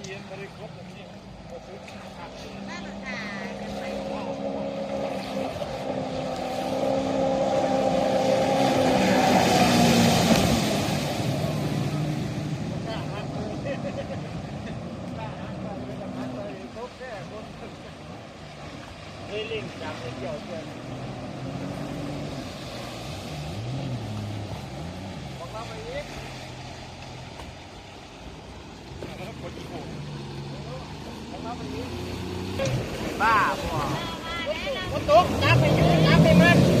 เย็นบริครบแบบนี้ก็คือขาดน่าจะขากันไปเล่งจากเกี่ยวเพื่อนบอกเราไปอีกแล้วก็กดอีกโหบอกเราไปอีกบ้าพ่อมันตกจับไปยืนจับไปมัน